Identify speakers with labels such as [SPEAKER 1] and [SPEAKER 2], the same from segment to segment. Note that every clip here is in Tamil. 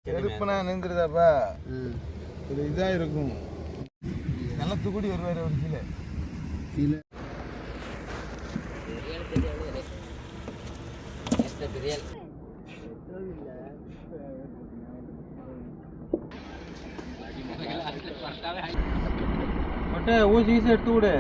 [SPEAKER 1] செருப்புனா நின்றுதாப்பா ஒரு இதாக இருக்கும். நல்லா தூக்குடி வருவார் ஒரு கீழே கீழே ஊசி ஈஸி எடுத்து விடு.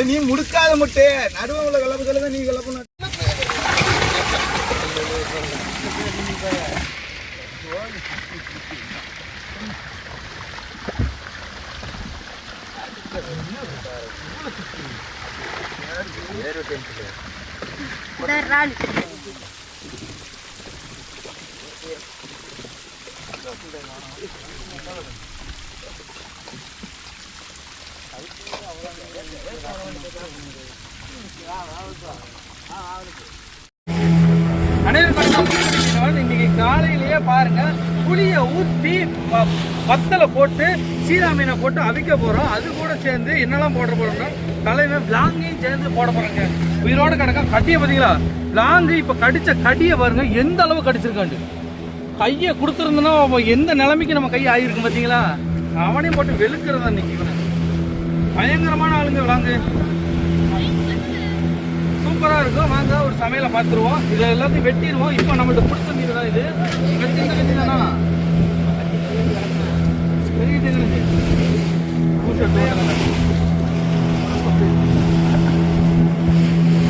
[SPEAKER 1] நீ முடுக்காத முட்டே நடுவு உள்ள கலப்புகளை நீ கலப்பணும். இன்னைக்கு காலையிலேயே பாருங்க புளிய ஊத்தி வத்தலை போட்டு சீரா மீனை போட்டு அவிக்க போறோம். அது கூட சேர்ந்து என்னெல்லாம் போட போறோம்னா தலைவன் விளாங்கையும் சேர்ந்து போட போறாங்க. உயிரோட கிடக்க கட்டியை பார்த்தீங்களா? விளாங்கு இப்ப கடிச்ச கடியை பாருங்க எந்த அளவு கடிச்சிருக்காண்டு. கையை கொடுத்துருந்தோன்னா எந்த நிலைமைக்கு நம்ம கை ஆகிருக்கும் பார்த்தீங்களா? அவனையும் போட்டு வெளுக்கிறதா இன்னைக்கு. பயங்கரமான ஆளுங்க விளாங்கு, சூப்பரா இருக்கும். வாங்க ஒரு சமையலை பார்த்துருவோம். இதை எல்லாத்தையும் வெட்டிடுவோம். இப்போ நம்மள்ட்ட பிடிச்ச மீன் தான் இது. வெட்டி தானா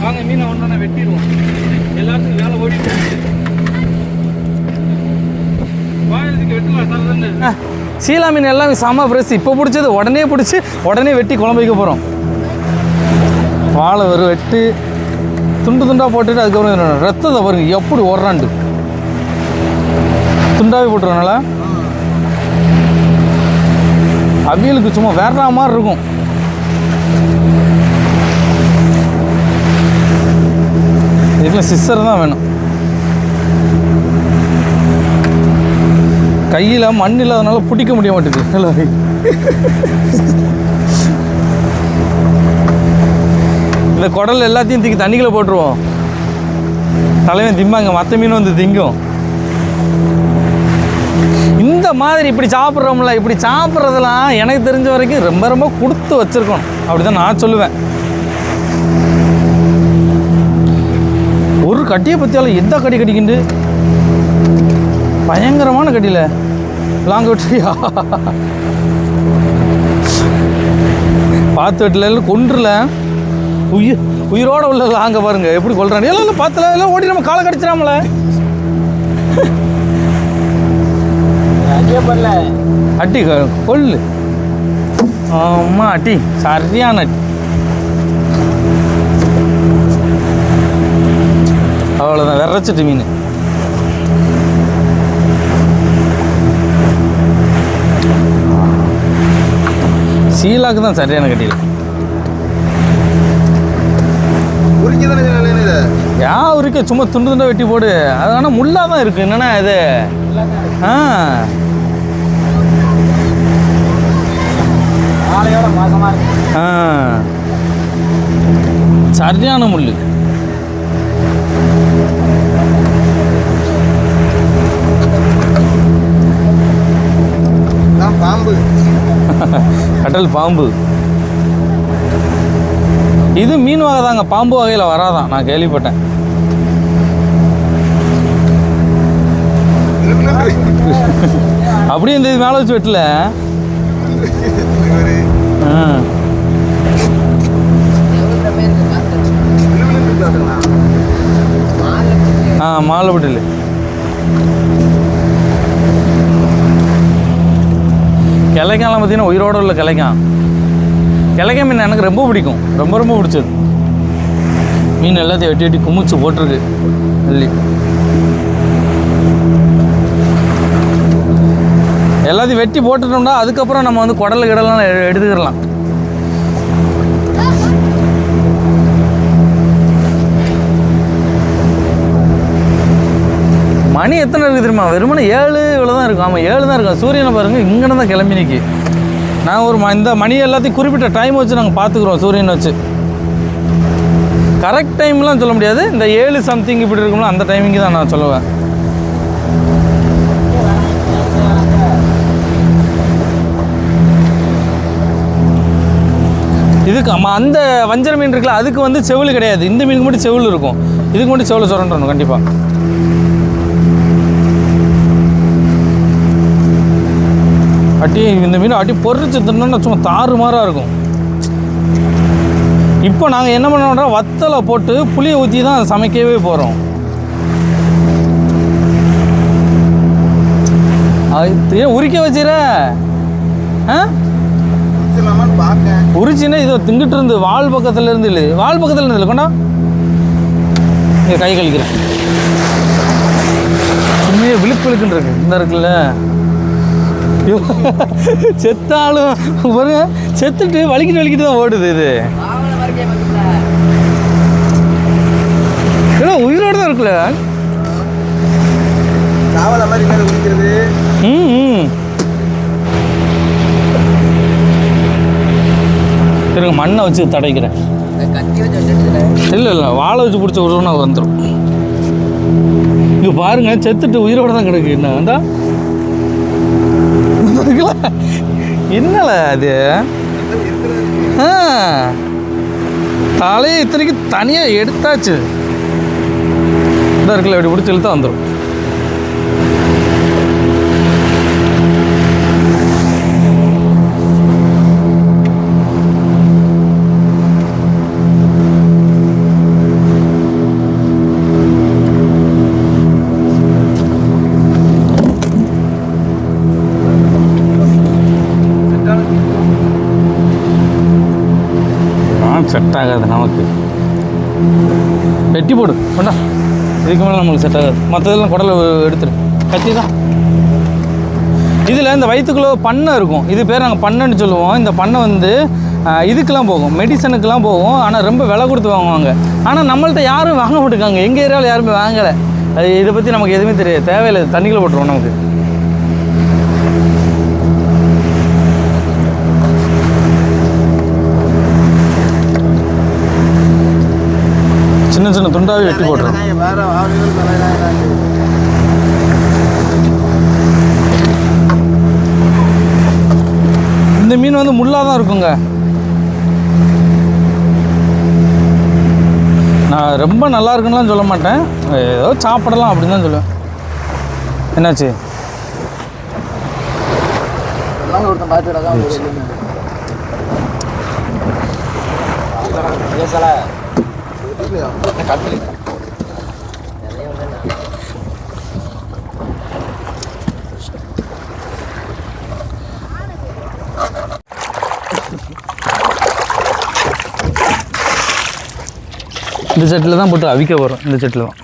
[SPEAKER 1] வாங்க மீனை ஒன்றா வெட்டிடுவோம். எல்லாத்துக்கும் வேலை ஓடிட்டு வாயிலுக்கு வெட்டலாம். சீலா மீன் எல்லாம் செம ஃப்ரெஷ். இப்போ பிடிச்சது உடனே பிடிச்சி உடனே வெட்டி குழம்பு வைக்க போகிறோம். வாழை ஒரு வெட்டு துண்டு துண்டாக போட்டுட்டு அதுக்கப்புறம் ரத்தத்தை பாருங்க எப்படி ஓடுறாண்டு. துண்டாவே போட்டுருவனால அவியலுக்கு சும்மா வேற மாதிரி இருக்கும். இதுக்கெல்லாம் சிஸ்டர் தான் வேணும். கையில் மண் இல்லாதனால பிடிக்க முடிய மாட்டேங்குது. இந்த குடல் எல்லாத்தையும் தூக்கி தண்ணிக்குள்ள போட்டுருவோம். தலைவன் திம்பாங்க, மற்ற மீன் வந்து திங்கும். இந்த மாதிரி இப்படி சாப்பிட்றோம்ல, இப்படி சாப்பிட்றதெல்லாம் எனக்கு தெரிஞ்ச வரைக்கும் ரொம்ப ரொம்ப கொடுத்து வச்சிருக்கணும். அப்படி தான் நான் சொல்லுவேன். ஒரு கட்டியை பற்றியாலும் எந்த கடி கடிக்கிண்டு பயங்கரமான கட்டியில் லாங்க வெட்டியா பார்த்து வெட்டில கொன்றுல உயிரோட உள்ள லாங்க பாருங்க எப்படி கொள்றாங்க. எல்லாம் பார்த்துல எல்லாம் ஓடி நம்ம காலை கடிச்சிடாமல அட்டி கொல்லு. ஆமா அட்டி சரியான அட்டி. அவ்வளோதான் விரைச்சிட்டு மீன். சீலாக்கு தான் சரியான கட்டியில்.
[SPEAKER 2] யாருக்கு சும்மா துண்டு துண்டா வெட்டி போடு. அது ஆனால் முள்ளாக தான் இருக்குது. என்னென்னா இது சரியான முள்.
[SPEAKER 1] பாம்பு
[SPEAKER 2] கடல் பாம்பு. இது மீன் வகை தாங்க, பாம்பு வகையில் வராதான், நான் கேள்விப்பட்டேன். அப்படியே இந்த இது மேலே வச்சு வெட்டல. மாலை விட்டல. கிளைக்காலாம் பார்த்தீங்கன்னா உயிரோடு உள்ள கிளைக்கான். கிளைக்க மீன் எனக்கு ரொம்ப பிடிக்கும், ரொம்ப ரொம்ப பிடிச்சது. மீன் எல்லாத்தையும் வெட்டி வெட்டி குமிச்சு போட்டிருக்கு இல்லை. எல்லாத்தையும் வெட்டி போட்டுட்டோம்னா அதுக்கப்புறம் நம்ம வந்து குடல் கிடலாம் எடுத்துக்கிடலாம். மணி எத்தனை இருக்குது தெரியுமா? வெறுமனே 7 இவ்வளோ தான் இருக்கும். ஆமாம் 7 தான் இருக்கும். சூரியனை பாருங்கள், இங்கே தான் கிளம்பி நிற்கி. நாங்கள் ஒரு இந்த மணி எல்லாத்தையும் குறிப்பிட்ட டைம் வச்சு நாங்கள் பார்த்துக்குறோம். சூரியனை வச்சு கரெக்ட் டைம்லாம் சொல்ல முடியாது. இந்த 7 சம்திங் இப்படி இருக்கும்ல, அந்த டைமிங்கு தான் நான் சொல்லுவேன். இதுக்கு அந்த வஞ்சர மீன் இருக்குல்ல, அதுக்கு வந்து செவில் கிடையாது. இந்த மீனுக்கு மட்டும் செவில் இருக்கும். இதுக்கு மட்டும் செவில் சுரண்டணும் கண்டிப்பாக. அட்டி இந்த மீன் அட்டி பொறிச்சு தின்னோன்னா சும்மா தாறுமாறாக இருக்கும். இப்போ நாங்கள் என்ன பண்ணோம்னா வத்தலை போட்டு புளியை ஊற்றி தான் சமைக்கவே போகிறோம். ஏன் உரிக்க வச்சிட உரிச்சின்னா இதோ திங்கிட்டு இருந்து வால் பக்கத்தில் இருந்து இல்லை, வால் பக்கத்தில் இருந்து இல்லை. கொண்டா கை கழிக்கிறேன். உண்மையே விழுக்கு விழுக்குன்னு இருக்கு. இந்த இருக்குல்ல செத்தாலும் பாருங்க, செத்துட்டு வலிக்கிட்டு தான் ஓடுது. இது உயிரோடு தான் இருக்குல்ல. சரிங்க, மண்ணை வச்சு தடைக்கிறேன். இல்லை இல்லை, வாழை வச்சு பிடிச்ச விடுறோம்னா வந்துடும். இங்கே பாருங்க, செத்துட்டு உயிரோடு தான் கிடக்கு. என்ன வேண்டா என்னல அது தலையை இத்தனைக்கு தனியாக எடுத்தாச்சு. இந்த இருக்குல்ல, இப்படி பிடிச்சி இழுத்தா வந்துடும். செட் ஆகாது நமக்கு. வெட்டி போடு கொண்டா, இதுக்கு மேலே நம்மளுக்கு செட் ஆகாது. மற்றதெல்லாம் குடலை எடுத்துரு, கத்தி தான். இதில் இந்த வயிற்றுக்குள்ளே பண்ணை இருக்கும். இது பேர் நாங்கள் பண்ணைன்னு சொல்லுவோம். இந்த பண்ணை வந்து இதுக்கெலாம் போகும், மெடிசனுக்கெலாம் போகும். ஆனால் ரொம்ப விலை கொடுத்து வாங்குவாங்க. ஆனால் நம்மள்ட்ட யாரும் வாங்க மாட்டேங்காங்க. எங்கள் ஏரியாவில் யாருமே வாங்கலை. அது இதை பற்றி நமக்கு எதுவுமே தெரியாது. தேவையில்லை, தண்ணிக்குள்ளே போட்டுருவோம். நமக்கு சின்ன சின்ன துண்டாவே வெட்டி போட்டுரும். இந்த மீன் வந்து முள்ளாக தான் இருக்குங்க. நான் ரொம்ப நல்லா இருக்குன்னுலாம் சொல்ல மாட்டேன், ஏதோ சாப்பிடலாம் அப்படின்னு தான் சொல்லுவேன். என்னாச்சு? இந்த செட்டில் தான் போட்டு அவிக்க வரும். இந்த செட்டில் தான்.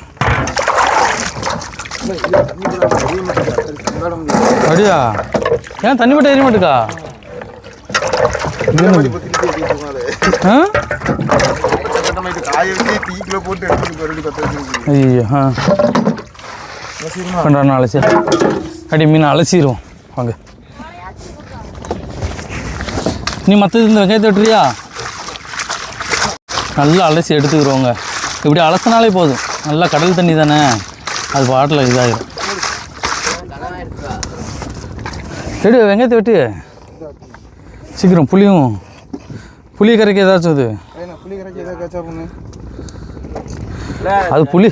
[SPEAKER 2] அப்படியா? ஏன் தண்ணி மட்டும் எரிய மாட்டுக்கா?
[SPEAKER 3] காய வச்சு டீக்குள்ள போட்டு எடுத்து மறுபடியும் கொத்த வச்சிருக்கு.
[SPEAKER 2] ஐயோ பண்ணுறா அலசி அடி மீன் அலசிடுவோம் வாங்க. நீ மற்றது இந்த வெங்காயத்தை வெட்டுறியா? நல்லா அலசி எடுத்துக்கிறோங்க. இப்படி அலசினாலே போதும். நல்லா கடல் தண்ணி தானே, அது பாட்டில் இதாகிடும். எடு வெங்காயத்தை வெட்டு சீக்கிரம். புளி கரைக்கு ஏதாச்சும் அது
[SPEAKER 3] புளி கரைக்கு ஏதாவது கச்சா பண்ணு.
[SPEAKER 2] அது புளி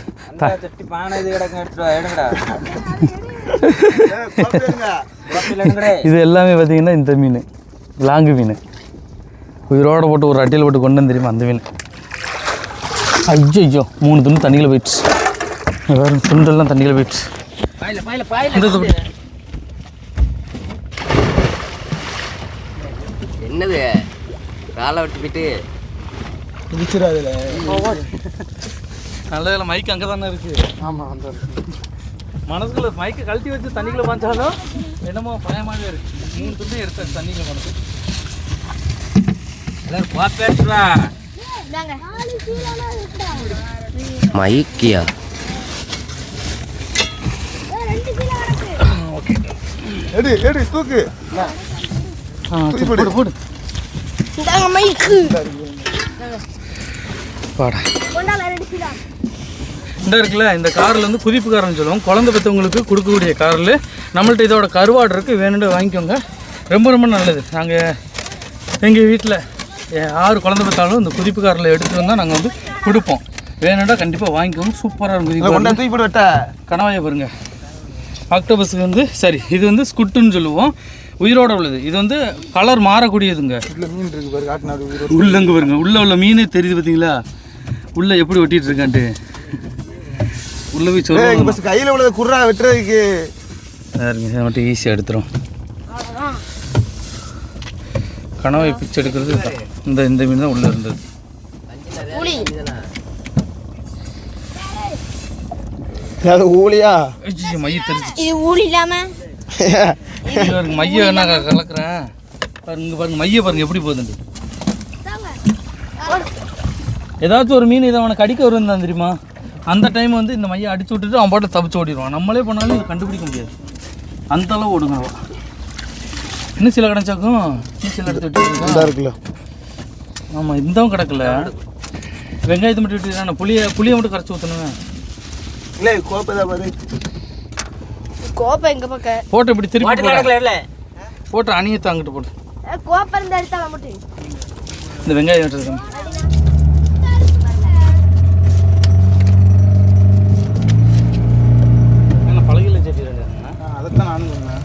[SPEAKER 2] இது எல்லாமே பார்த்தீங்கன்னா இந்த மீன் லாங்கு மீன் உயிரோட போட்டு ஒரு அட்டியில் போட்டு கொண்டு வந்து தெரியுமா அந்த மீன். ஐயோ 3 துண்டு தண்ணியில் போயிடுச்சு. வேறு துண்டெல்லாம் தண்ணியில் போயிடுச்சு.
[SPEAKER 4] என்னது காலை விட்டு போயிட்டு
[SPEAKER 2] நல்ல மைக் அங்கே தானே இருக்குது.
[SPEAKER 3] ஆமாம் அந்த
[SPEAKER 2] மனசுக்குள்ள மைக்கை கழட்டி வச்சு தண்ணிக்குள்ளே பாய்ச்சாலும் என்னமோ பயமாகவே இருக்குது. 3 துண்டு எடுத்தாச்சு தண்ணிக்குள்ள மனசு.
[SPEAKER 4] மைக்கியா
[SPEAKER 3] எடு தூக்கு.
[SPEAKER 2] போடு பாடா. இந்த இருக்குல்ல, இந்த காரில் வந்து குதிப்பு காரன்னு சொல்லுவோம். குழந்தை பெற்றவங்களுக்கு கொடுக்கக்கூடிய காரில் நம்மள்ட்ட இதோட கருவாடு இருக்குது, வேணும்னு வாங்கிக்கோங்க. ரொம்ப ரொம்ப நல்லது. நாங்கள் எங்கள் வீட்டில் 6 குழந்தை பெற்றாலும் இந்த குதிப்பு காரில் எடுத்துகிட்டு வந்தால் நாங்கள் வந்து கொடுப்போம். வேணும்டா கண்டிப்பாக வாங்கிக்கோங்க. சூப்பராக இருக்கும். கனவாயை பாருங்க. ஆக்டோபஸுக்கு வந்து சரி, இது வந்து ஸ்குட்டுன்னு சொல்லுவோம், உயிரோடு உள்ளது. இது வந்து கலர் மாறக்கூடியதுங்க.
[SPEAKER 3] மீன் இருக்கு பாரு, காட்டினாரு
[SPEAKER 2] உள்ளங்க பாருங்க. உள்ள மீனே தெரியுது பார்த்தீங்களா, உள்ளே எப்படி வெட்டிட்டு இருக்கான்ட்டு. உள்ள போய் சொல்லுங்க.
[SPEAKER 3] கையில் உள்ளது குர்ரா வெட்டுறதுக்கு
[SPEAKER 2] இதை மட்டும் ஈஸியாக எடுத்துரும். கனவை பிச்சு எடுக்கிறது இந்த மீன் தான் உள்ளே இருந்தது.
[SPEAKER 3] அது ஊழியா
[SPEAKER 2] மைய தெரிஞ்சு
[SPEAKER 5] இது ஊழி இல்லாம
[SPEAKER 2] பாருங்க. மைய என்ன கலக்குறேன் பாருங்க. பாருங்க மைய பாருங்க எப்படி போகுதுண்டு. ஏதாச்சும் ஒரு மீன் இதை அவனை கடிக்க வரும் தான் தெரியுமா, அந்த டைம் வந்து இந்த மையை அடிச்சு விட்டுட்டு அவன் பாட்டில் தப்பிச்சு ஓடிடுவான். நம்மளே பண்ணாலும் இதை கண்டுபிடிக்க முடியாது, அந்த அளவு ஓடுங்க. இன்னும் சில கிடச்சாக்கும் சில எடுத்து விட்டு
[SPEAKER 3] இருக்குல்ல.
[SPEAKER 2] ஆமாம், இந்தவும் கிடக்கல. வெங்காயத்தை மட்டும் விட்டு நான் புளியை மட்டும் கரைச்சி ஊற்றணுங்க.
[SPEAKER 3] இல்லை கோப்பை பாரு,
[SPEAKER 5] கோப்பை எங்க பக்கம்
[SPEAKER 2] போட்டு இப்படி திருப்பி போட்டு அணியத்தை அங்கிட்டு போட்டு
[SPEAKER 5] கோப்பை இருந்து எடுத்தா மட்டும்
[SPEAKER 2] இந்த வெங்காயம் வெட்டுறது. பழகில செடி
[SPEAKER 3] அதைத்தான் நானும் சொன்னேன்.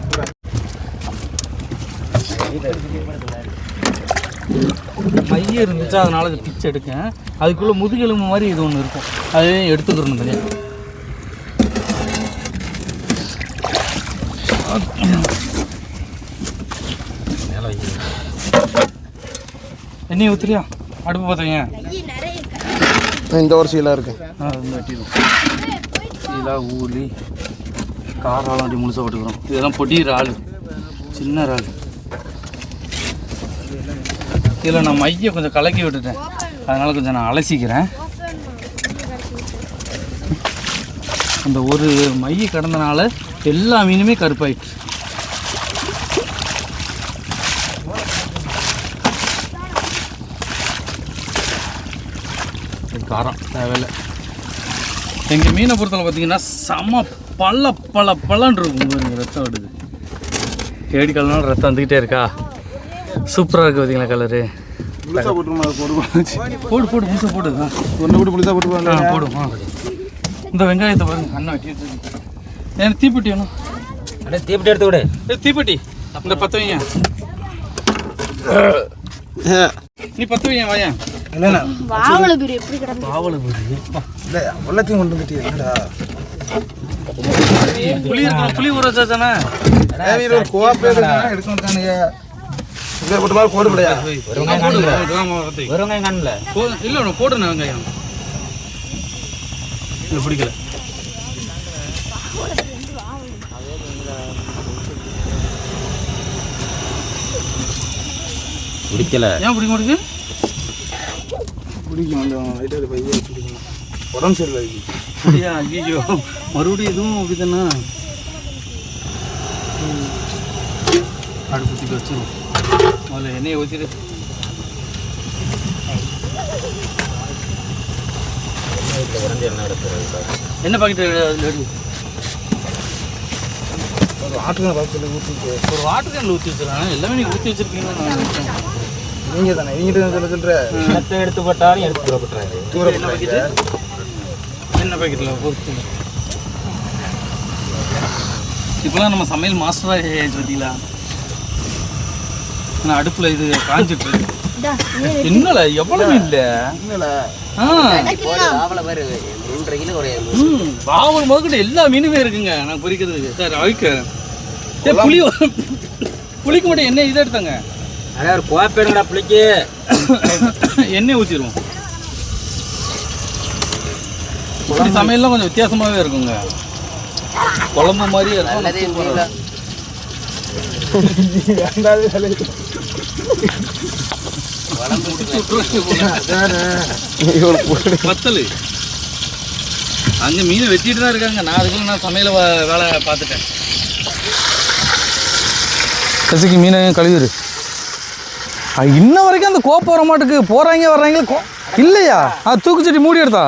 [SPEAKER 2] மைய இருந்துச்சு, அதனால அதை பிச்சு எடுக்கேன். அதுக்குள்ளே முதுகெலும்பு மாதிரி இது ஒன்று இருக்கும், அதையும் எடுத்துக்கிறணும் தனியாக. எண்ணெய் ஊற்றுறியா? அடுப்பு பார்த்தீங்க
[SPEAKER 3] இந்த ஒரு சீலாக இருக்கு.
[SPEAKER 2] வெட்டிடும். சீலா ஊலி காராலாம் அப்படி முழுசாக போட்டுக்கிறோம். இதெல்லாம் பொடிகிற ஆள், சின்ன ஆள். இதில் நான் மையை கொஞ்சம் கலக்கி விட்டுட்டேன், அதனால் கொஞ்சம் நான் அலசிக்கிறேன். அந்த ஒரு மைய கடந்தனால எல்லா மீனுமே கருப்பாயிடுச்சு. காரம் தேவையில்லை. எங்கள் மீனை பொறுத்தவரை பார்த்தீங்கன்னா செம பல்லன்னு இருக்கும். ரத்தம் விடுது, ஏடி கலனாலும் ரத்தம் வந்துக்கிட்டே இருக்கா. சூப்பராக இருக்குது பார்த்தீங்களா கலரு. போடு போடு முழுசாக போடு.
[SPEAKER 3] ஒன்று போட்டு புளிசா போட்டு
[SPEAKER 2] போடும். இந்த வெங்காயத்தை பாருங்க, அண்ணன் வெட்டிட்டு எனக்கு தீப்பெட்டி வேணும்.
[SPEAKER 4] அப்படியே தீப்பெட்டி எடுத்து விடு.
[SPEAKER 2] தீப்பெட்டி இந்த 10 வைங்க. நீ 10 வைங்க வாயன்.
[SPEAKER 3] இல்லைண்ணா
[SPEAKER 5] வாவல பீர் எப்படி கிடந்து
[SPEAKER 2] பாவல போகுது.
[SPEAKER 3] இல்லை எல்லாத்தையும் கொண்டு வந்துட்டு
[SPEAKER 2] புளி இருக்கணும், புளி ஊற வச்சா தானே.
[SPEAKER 3] ஒரு கோப்பை எடுக்க மாட்டானுங்க. இதை போட்டு மாதிரி போடு முடியா.
[SPEAKER 4] ஒரு வெங்காயம் காணல.
[SPEAKER 2] இல்லை போடுண்ணே வெங்காயம். இல்லை பிடிக்கல.
[SPEAKER 4] பிடிக்கல.
[SPEAKER 2] ஏன் பிடிக்க மாட்டேங்குது?
[SPEAKER 3] பிடிக்கும் அந்த லைட்டாக அது பையே பிடிக்கும். உடம்பு சரியில்லை அதுக்கு.
[SPEAKER 1] அப்படியா? ஐயோ, மறுபடியும் இதுவும் அப்படிதானா? அடுப்பூத்தி வச்சிடும். அதில் எண்ணெயை ஊற்றிட்டு என்ன பாக்கெட் எடு.
[SPEAKER 3] ஆட்டுக்கான பாக்கெட்டில் ஊற்றிட்டு
[SPEAKER 1] ஒரு வாட்டர் கேனில் ஊற்றி வச்சிடலாம். எல்லாமே நீங்கள் ஊற்றி வச்சிருக்கீங்கன்னு நான் நினைச்சேன்.
[SPEAKER 3] நீங்கள் தானே இவங்கிட்ட சொல்கிற
[SPEAKER 4] என்னத்தை எடுத்து போட்டாலும் எடுத்து தூரப்பட்டுறாரு.
[SPEAKER 1] என்ன பாக்கெட்டு? என்ன பாக்கெட்டில் போட்டு இப்போலாம் நம்ம சமையல் மாஸ்டராக பார்த்தீங்களா? நான் அடுப்பில் இது காஞ்சிட்டு என்னல எவ்வளவு இல்லை
[SPEAKER 4] ராவல பேர் 3.5 கிலோ ஒரு
[SPEAKER 1] பாவல் முதல்கிட்ட எல்லா மீனுமே இருக்குங்க. நான் பொரிக்கிறதுக்கு சார் அவிக்க புளிக்கு மட்டும் எண்ணெய் இதை எடுத்தாங்க.
[SPEAKER 4] அதான் ஒரு கோப்பேடுங்கடா புளிக்கு
[SPEAKER 1] எண்ணெய் ஊற்றிடுவோம். இப்படி சமையல்லாம் கொஞ்சம் வித்தியாசமாகவே இருக்குங்க. குழம்பு மாதிரியே இருக்கும். வத்தல் அங்கே மீனை வெட்டிட்டு தான் இருக்காங்க. நான் அதுக்குள்ள நான் சமையல வேலை பார்த்துட்டேன்.
[SPEAKER 2] கசிக்கு மீனையும் கழுவிடு. இன்ன வரைக்கும் அந்த கோப்பை வர மாட்டுக்கு போகிறாங்க வர்றாங்களே இல்லையா? அது தூக்குச்சட்டி மூடி எடுத்தா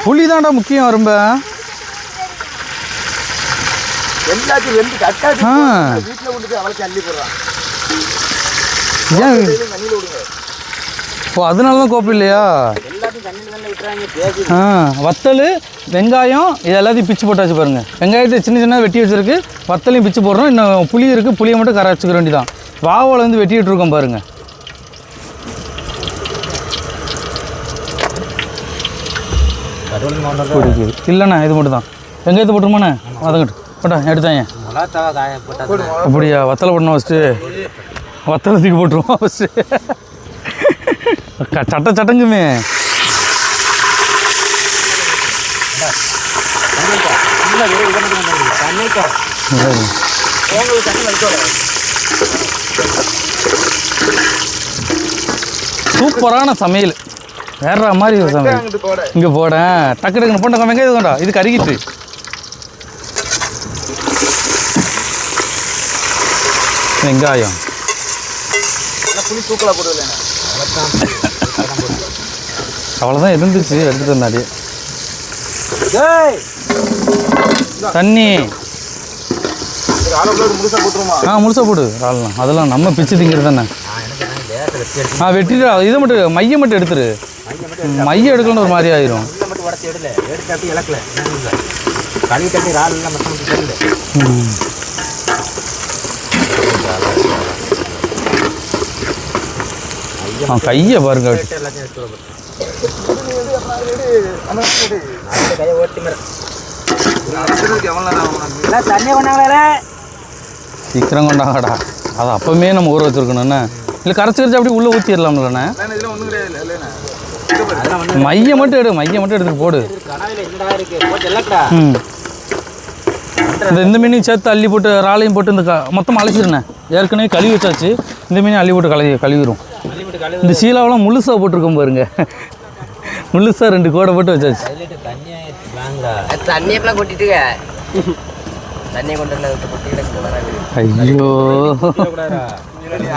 [SPEAKER 2] புளி தான்டா முக்கியம் ரொம்ப.
[SPEAKER 3] எல்லாத்தையும் ரெண்டு கட்டாச்சு வீட்டில் கொண்டு அவளுக்கு அள்ளி போடுறான்.
[SPEAKER 2] ஏன்
[SPEAKER 3] தண்ணியில் விடுங்க.
[SPEAKER 2] ஓ அதனால தான் கோப்பை இல்லையா?
[SPEAKER 4] எல்லாத்தையும் தண்ணியில் தானே விட்டுறாங்க.
[SPEAKER 2] வத்தல் வெங்காயம் இது எல்லாத்தையும் பிச்சு போட்டாச்சு பாருங்க. வெங்காயத்தை சின்ன சின்ன வெட்டி வச்சிருக்கு. வத்தலையும் பிச்சு போடுறோம். இன்னும் புளி இருக்குது. புளியை மட்டும் கரை வச்சுக்க வேண்டியதான். வாவலை வந்து வெட்டிகிட்டு இருக்கோம் பாருங்க. இல்லைண்ணா இது மட்டும் தான். வெங்காயத்தை போட்டுருமாண்ணே வதங்கட்டு போட்டா எடுத்தாங்க. அப்படியா? வத்தலை போடணும் ஃபஸ்ட்டு. வத்தலை தூக்கி போட்டுருவோம் ஃபஸ்ட்டு. சட்டங்குமே. சூப்பரான சமையல். வேற மாதிரி ஒரு சமையல். இங்கே போட டக்கு டக்குன்னு போட்ட வெங்காயம் கொண்டா. இது கருகிட்டு வெங்காயம் அவ்வளோதான் இருந்துச்சு. எடுத்துட்டு வந்தாடி தண்ணி முழுசா போடு. ஆளலாம் அதெல்லாம் நம்ம பிச்சு திங்கிறது தானே. வெட்டிட்டு இதை மட்டும் மையம் மட்டும் எடுத்துரு. மையம் எடுக்கணும்னு ஒரு மாதிரி ஆயிரும். கையை பாருங்க. சீக்கிரம் கொண்டாங்கடா. அது அப்பவுமே நம்ம ஊற வச்சிருக்கணும்ண்ணே. இல்லை கரைச்சி கரைச்சி அப்படி உள்ளே ஊற்றிடலாம்லண்ணே. மையம் மட்டும் எடு. மையம் மட்டும் எடுத்துட்டு போடு. இந்த மீனையும் சேர்த்து அள்ளி போட்டு இறாலையும் போட்டு இந்த மொத்தமாக அழைச்சிருண்ணே. ஏற்கனவே கழுவி வச்சாச்சு. இந்த மீனையும் அள்ளி போட்டு கழுவிடும். இந்த சீலாவெல்லாம் முழுசாக போட்டிருக்கோம் பாருங்க. முழுசாக 2 கோடை போட்டு வச்சாச்சு.
[SPEAKER 4] தண்ணியெல்லாம் கொட்டிட்டு தண்ணியை கொண்டு
[SPEAKER 2] ஐயோ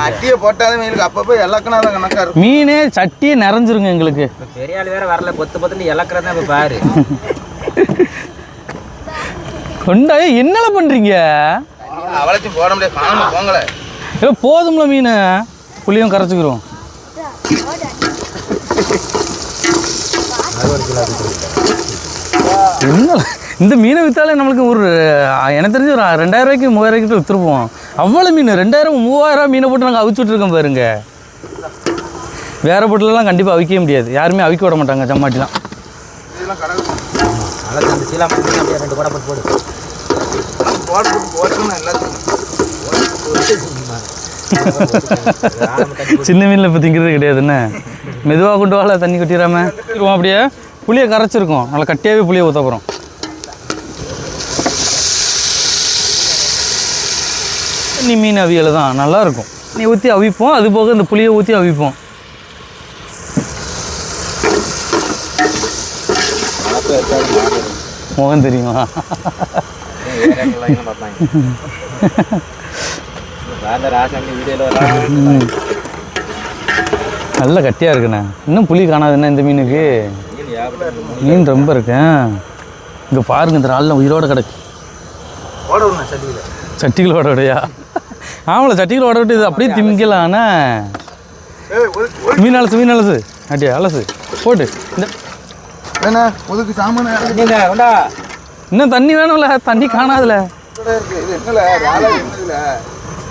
[SPEAKER 3] அட்டியை போட்டாலும் எங்களுக்கு அப்பப்போ இலக்கணா தான் கணக்கா இருக்கும்.
[SPEAKER 2] மீனே சட்டியே நிறைஞ்சிருங்க எங்களுக்கு.
[SPEAKER 4] பெரிய ஆள் வேற வரல. பொத்து இலக்கிறதா இப்போ பாரு.
[SPEAKER 2] கொண்டாயே என்னல பண்ணுறீங்க?
[SPEAKER 3] அவளைச்சும் போட முடியாது. காணாமல் போங்களே.
[SPEAKER 2] இல்லை போதும்ல மீன். புளியும் கரைச்சிக்கிறோம். என்ன இந்த மீனை விற்றாலே நம்மளுக்கு ஒரு எனக்கு தெரிஞ்சு ஒரு 2000 ரூபாய்க்கு 3000 ரூபாய்க்கு விற்றுருப்போம். அவ்வளோ மீன் 2000 3000 மீனை போட்டு நாங்கள் அவிச்சுட்ருக்கோம் பாருங்க. வேறு போட்டிலலாம் கண்டிப்பாக அவிக்கவே முடியாது. யாருமே அவிக்க விட மாட்டாங்க சம்மாட்டிலாம். சின்ன மீனில் இப்போ திங்கிறது கிடையாதுண்ணே. மெதுவாக கொண்டு வாழ தண்ணி கொட்டிடாம அப்படியே புளியை கரைச்சிருக்கோம். நல்லா கட்டியாகவே புளியை ஊற்ற போகிறோம். நீ மீன் அவியல் தான் நல்லாயிருக்கும். நீ ஊற்றி அவிப்போம். அது போக இந்த புளியை ஊற்றி அவிப்போம். முகம் தெரியுமா? நல்ல கட்டியாக இருக்குண்ணே. இன்னும் புளி காணாதுண்ணே இந்த மீனுக்கு. மீன் ரொம்ப இருக்கேன். இங்கே பாருங்க, இந்த ராலில் உயிரோடு கிடக்கு. சட்டிகள் ஓட விடையா? ஆமாம்ல, சட்டிகள் ஓட விட்டு இது அப்படியே திங்கலாண்ணே. மீன் அலசு அட்டியா அலசு போட்டு. இந்த
[SPEAKER 3] ஒதுக்கு சாமான
[SPEAKER 2] இன்னும் தண்ணி வேணும்ல, தண்ணி காணாதுல.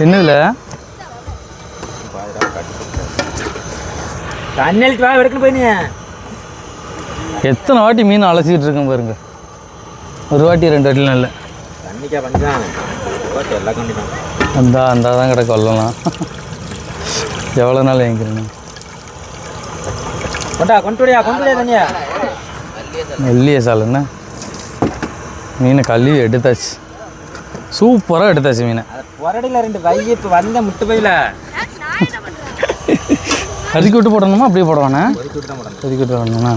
[SPEAKER 2] என்னதுல
[SPEAKER 4] தண்ணி வா எடுக்கணும் போய்.
[SPEAKER 2] எத்தனை வாட்டி மீன் அலசிக்கிட்டு இருக்கேன் பாருங்க. ஒரு வாட்டி 2 வாட்டிலாம் இல்லை.
[SPEAKER 4] தண்ணிக்கா பண்ணிதான் எல்லா கண்டிப்பாக
[SPEAKER 2] அந்த தான் கிடக்கு வரலாம். எவ்வளோ நாள் வாங்கிக்கிறேன்.
[SPEAKER 4] கொண்டுடியா தண்ணியா
[SPEAKER 2] வெள்ளிய சாலுண்ணே. மீனை கழுவி எடுத்தாச்சு. சூப்பராக எடுத்தாச்சு மீனை.
[SPEAKER 4] புரடியில் 2 வை இப்போ வந்த முட்டு பையில
[SPEAKER 2] கறிக்கு விட்டு போடணுமா அப்படியே போடுவானே? கறிக்கு விட்டு போடணும்னா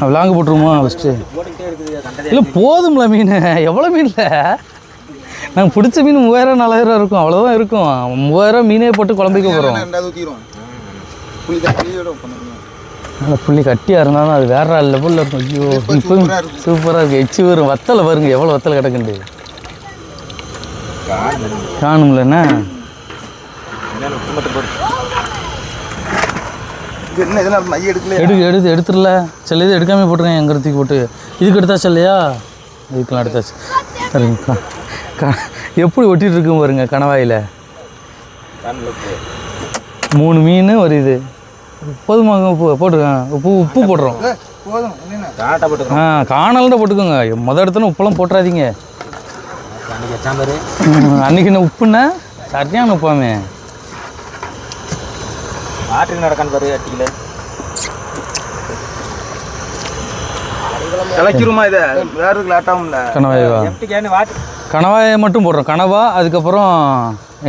[SPEAKER 2] விளாங்கு போட்டுருமா ஃபஸ்ட்டு? இல்லை போதும்ல மீன். எவ்வளோ மீனில் நாங்கள் பிடிச்ச மீன் 3000 4000 இருக்கும், அவ்வளோதான் இருக்கும். 3000 மீனே போட்டு குழம்புக்க போகிறோம். நல்லா புள்ளி கட்டியாக இருந்தாலும் அது வேற லெவலில் இருக்கும். ஐயோ இப்போ சூப்பராக இருக்குது. எச்சு வரும். வத்தலை பாருங்க, எவ்வளோ வத்தலை கிடக்குண்டு. காணும்லண்ணா. எடுத்துடல. சில இது எடுக்காமல் போட்டுருக்கேன். எங்கள் தூக்கி போட்டு இதுக்கு எடுத்தாச்சு இல்லையா? இதுக்கெல்லாம் எடுத்தாச்சு. சரிங்க. எப்படி ஒட்டிகிட்டு இருக்கும் பாருங்க கணவாயில். 3 மீன் ஒரு இது போதுமா? போட்டுருக்கேன். உப்பு போட்டுறோம். காணால்தான் போட்டுக்கோங்க. மொதல் இடத்துல உப்பெல்லாம் போட்டுறாதீங்க. அன்றைக்கி என்ன உப்புன்னா சரியான உப்பாமே. கணவாயை மட்டும் போடுறோம். கனவா, அதுக்கப்புறம்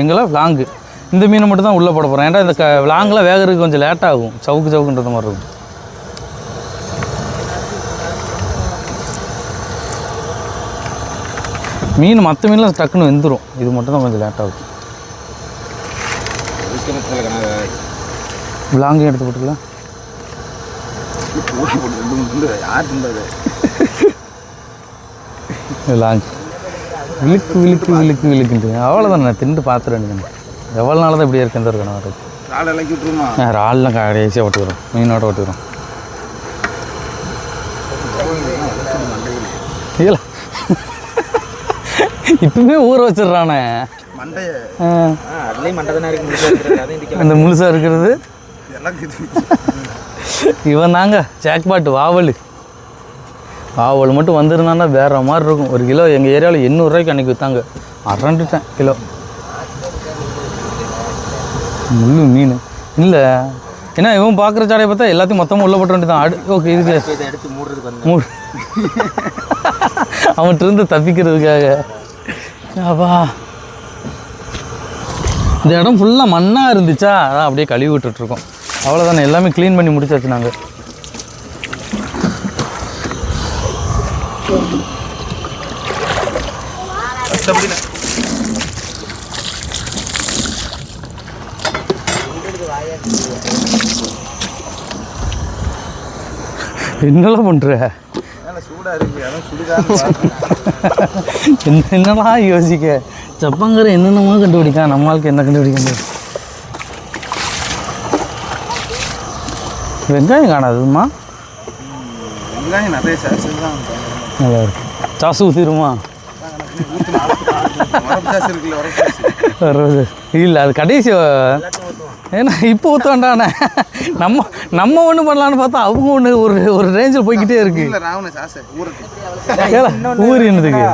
[SPEAKER 2] எங்களை லாங்கு. இந்த மீனை மட்டும் தான் உள்ளே போட போகிறோம். ஏன்டா இந்த லாங்கெலாம் வேகிறதுக்கு கொஞ்சம் லேட் ஆகும். சவுக்குன்றது மாதிரி இருக்கும். மீன் மற்ற மீன்லாம் டக்குன்னு வெந்துடும். இது மட்டும் தான் கொஞ்சம் லேட் ஆகும். லாங்கையும் எடுத்து போட்டுக்கலாம். லாங் விழுக்குன்ட்டு அவ்வளோதான். நான் திண்டு பார்த்துருவேன். எவ்வளோ நாள் தான் இப்படியே இருக்கு. எந்த ஒரு கணவருக்கு ரால்லாம் கடைசியாக ஓட்டுக்கிறோம். மீனோட ஓட்டுக்கிறோம். இல்லை இப்பவுமே ஊற வச்சிடுறானே. அந்த முழுசாக இருக்கிறது இவன் தாங்க ஜாக்பாட்டு. வாவல் மட்டும் வந்திருந்தான்னா வேற மாதிரி இருக்கும். 1 கிலோ எங்கள் ஏரியாவில் 800 ரூபாய்க்கு அன்றைக்கி விற்றாங்க. அரண்டுட்டேன் கிலோ. முள்ளு மீன் இல்லை. ஏன்னா இவன் பார்க்குற சாடையை பார்த்தா எல்லாத்தையும் மொத்தமாக உள்ள போட்டு வேண்டியதான். ஓகே இதுக்கு அவன்கிட்ட இருந்து தப்பிக்கிறதுக்காக. அப்பா இந்த இடம் ஃபுல்லாக மண்ணாக இருந்துச்சா, அதான் அப்படியே கழுவி விட்டுட்ருக்கோம். அவ்வளோதானே. எல்லாமே க்ளீன் பண்ணி முடிச்சாச்சு நாங்கள். என்னெல்லாம் பண்ணுற? என்னெல்லாம் யோசிக்க. சப்பங்கிற என்னென்னமோ கண்டுபிடிக்கா. நம்மளுக்கு என்ன கண்டுபிடிக்க முடியும்? வெங்காயம் காணாதுமா.
[SPEAKER 3] வெங்காயம் நிறைய
[SPEAKER 2] நல்லா இருக்கு. சாசு ஊற்றிடுமா? இல்லை அது கடைசி. ஏன்னா இப்போ ஊற்ற வேண்டாண்ணே. நம்ம ஒன்று பண்ணலான்னு பார்த்தா அவங்க ஒன்று ஒரு ரேஞ்சில் போய்கிட்டே இருக்கு. ஊர் என்னதுக்கு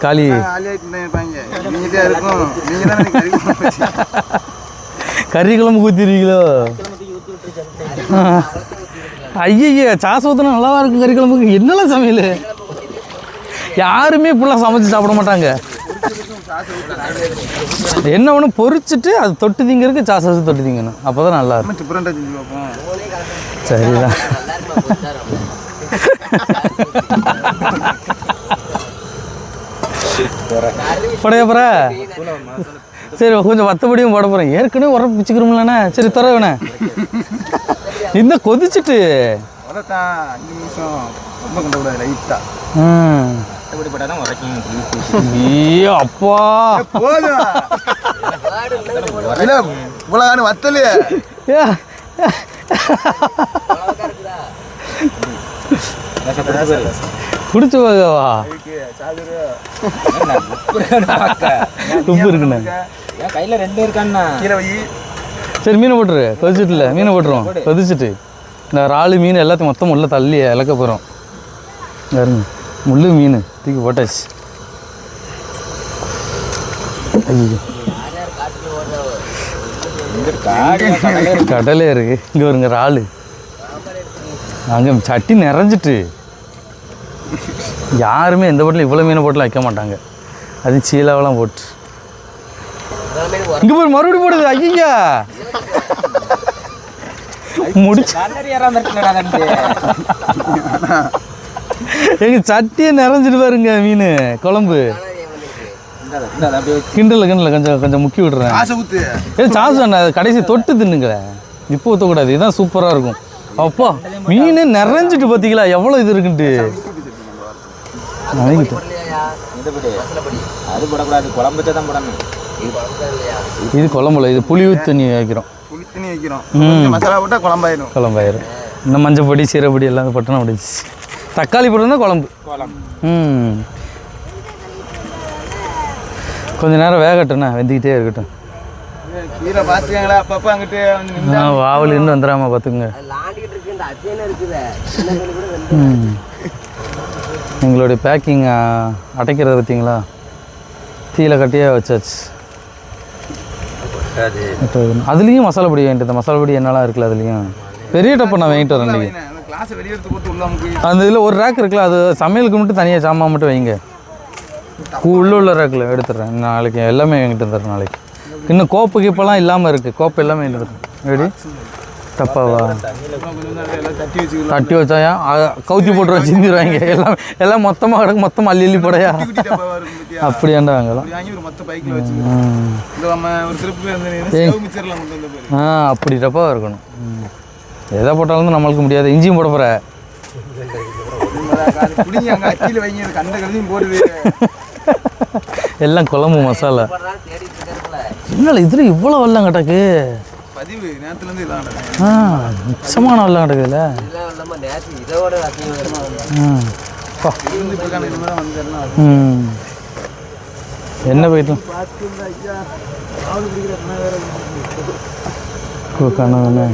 [SPEAKER 2] காளி கறி குழம்பு ஊற்றிடுவீங்களோ? ஐயா சாசு ஊற்றினா நல்லாவா இருக்கும். கறி குழம்புக்கு என்னெல்லாம் சமையல்? யாருமே இப்படிலாம் சமைச்சு சாப்பிட மாட்டாங்க. என்ன ஒன்று பொரிச்சிட்டு அது தொட்டு திங்கிறதுக்கு சாசு தொட்டு திங்கணும். அப்போ தான் நல்லா இருக்கும். சரிதான். படையப்புற சரி கொஞ்சம் வத்தப்படியும் போட போகிறேன். ஏற்கனவே உரம் பிச்சுக்கிறோம்லண்ணே. சரி துறவுண்ணே இந்த கொதிச்சுட்டு
[SPEAKER 3] உரத்தான் 5 நிமிஷம் ரொம்ப கொண்டு விடாது லைட்டாக.
[SPEAKER 4] இப்படி போட்டால் தான் உரைக்கும்.
[SPEAKER 2] ஐயோ அப்பா
[SPEAKER 3] போதும் இல்லை இவ்வளோ வத்தலையே.
[SPEAKER 2] ஏ குடிச்சு போகவா? உப்பு இருக்குண்ணே.
[SPEAKER 4] என் கையில் 2 இருக்காண்ணா.
[SPEAKER 3] கீழே வை.
[SPEAKER 2] சரி மீனை போட்டுரு. கொதிச்சுட்டுல மீனை போட்டுருவோம். கொதிச்சுட்டு இந்த இறாலு மீன் எல்லாத்தையும் மொத்தம் உள்ள தள்ளி இலக்க போகிறோம். பாருங்க முள்ளு மீன் தூக்கி போட்டாச்சு. ஐயோ கடலே இருக்கு. இங்கே வருங்க இறாலு. அங்கே சட்டி நிறைஞ்சிட்டு யாருமே எந்த போட்டிலும் இவ்வளோ மீனை போட்டில் வைக்க மாட்டாங்க. அது சீலாவெல்லாம் போட்டு இங்கே போய் மறுபடியும் போடுது. ஐயா முடிச்சு எங்க சட்டியை நிறைஞ்சிட்டு பாருங்க மீன் குழம்பு. கிண்டல கொஞ்சம் கொஞ்சம் முக்கி விடுறேன். சாசு அண்ணா கடைசி தொட்டு தின்னுங்களேன். இப்போ ஊற்றக்கூடாது. இதுதான் சூப்பராக இருக்கும். அப்பா மீன் நிறைஞ்சிட்டு பார்த்தீங்களா எவ்வளோ இது இருக்குன்ட்டு. இது குழம்புல இது புளி ஊற்றி வைக்கிறோம்.
[SPEAKER 3] மசாலா போட்டால் குழம்பாயிரும்.
[SPEAKER 2] குழம்பாயிரும். இன்னும் மஞ்சள் பொடி சீரப்பொடி எல்லாம் போட்டோன்னா முடிச்சு. தக்காளி போட்டு குழம்பு. கொஞ்ச நேரம் வேகட்டும்ண்ணா. வெந்திக்கிட்டே இருக்கட்டும்.
[SPEAKER 3] கீரை பார்த்துக்கங்களா அப்பப்போ அங்கிட்டு
[SPEAKER 2] வாவல் இருந்து வந்துடாம பார்த்துக்குங்க. எங்களுடைய பேக்கிங் அடைக்கிறத பார்த்தீங்களா? தீயில கட்டியே வச்சாச்சு. அதுலேயும் மசாலா பொடி வாங்கிட்டு. இந்த மசாலா பொடி என்னெல்லாம் இருக்குல்ல அதுலேயும் பெரிய டப்பை நான் வாங்கிட்டு வரேன். இன்றைக்கி அந்த இதில் ஒரு ரேக் இருக்குல்ல, அது சமையலுக்கு மட்டும் தனியாக சாமான் மட்டும் வைங்க. உள்ள ரேக்கில் எடுத்துடுறேன். நாளைக்கு எல்லாமே வாங்கிட்டு வந்துடுறேன். நாளைக்கு இன்னும் கோப்பு கீப்பெல்லாம் இல்லாமல் இருக்குது. கோப்பை எல்லாமே வாங்கிட்டு வந்துடுறேன். எப்படி தப்பாவா? தட்டி வச்சாயா கவுத்தி போட்டுருவோம். சிந்திடுவாங்க எல்லாம். எல்லாம் மொத்தமாக கிடக்கு. மொத்தமாக அள்ளி போடையா அப்படியாண்டா வாங்கலாம். அப்படி டப்பாக இருக்கணும். எதை போட்டாலும் நம்மளுக்கு முடியாது. இஞ்சியும் போட போகிற எல்லாம் குழம்பு மசாலா. என்னல இதில் இவ்வளோ வெள்ளம் கிடக்கு. மிச்சமான வெள்ளம் கிடக்குதுல்ல. என்ன போயிட்டோம் கண்ணு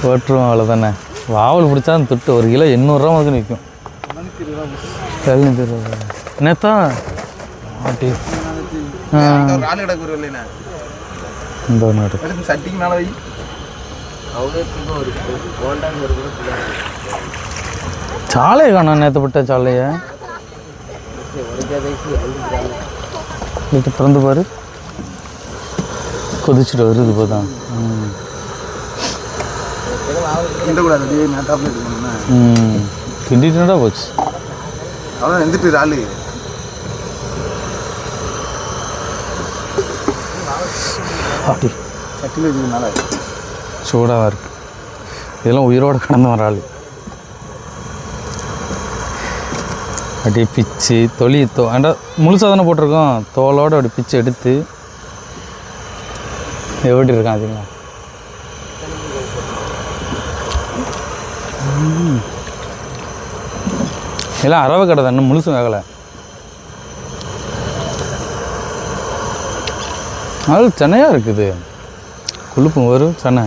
[SPEAKER 2] போட்டுருவோம். அவ்வளோதானே. வாவல் பிடிச்சா தொட்டு 1 கிலோ 800 ரூபா வந்து நிற்கும். 720 ரூபா நேத்தா ஆட்டி. இந்த
[SPEAKER 3] சட்டிக்கு மேலே வை.
[SPEAKER 2] சாலையை காணும். நேற்றப்பட்ட சாலையை வீட்டு திறந்து பாரு. கொதிச்சுட்டு வருது போதான். கிண்டிட்டுடா போச்சு.
[SPEAKER 3] அவ்வளோ எந்திட்டு ராலு
[SPEAKER 2] அப்படி
[SPEAKER 3] சட்டியில் வச்சுக்கனால
[SPEAKER 2] சூடாக இருக்கு. இதெல்லாம் உயிரோடு கடந்து வர ஆள். அப்படியே பிச்சு தொளி ஏண்டா முழுசாக தானே போட்டிருக்கோம். தோலோடு அப்படி பிச்சு எடுத்து எப்படி இருக்கான் அதுங்களா. எல்லாம் அரவை கடை தான். இன்னும் முழுசும் வேகலை. அது சென்னையாக இருக்குது. கொழுப்பு வரும் சென்னை.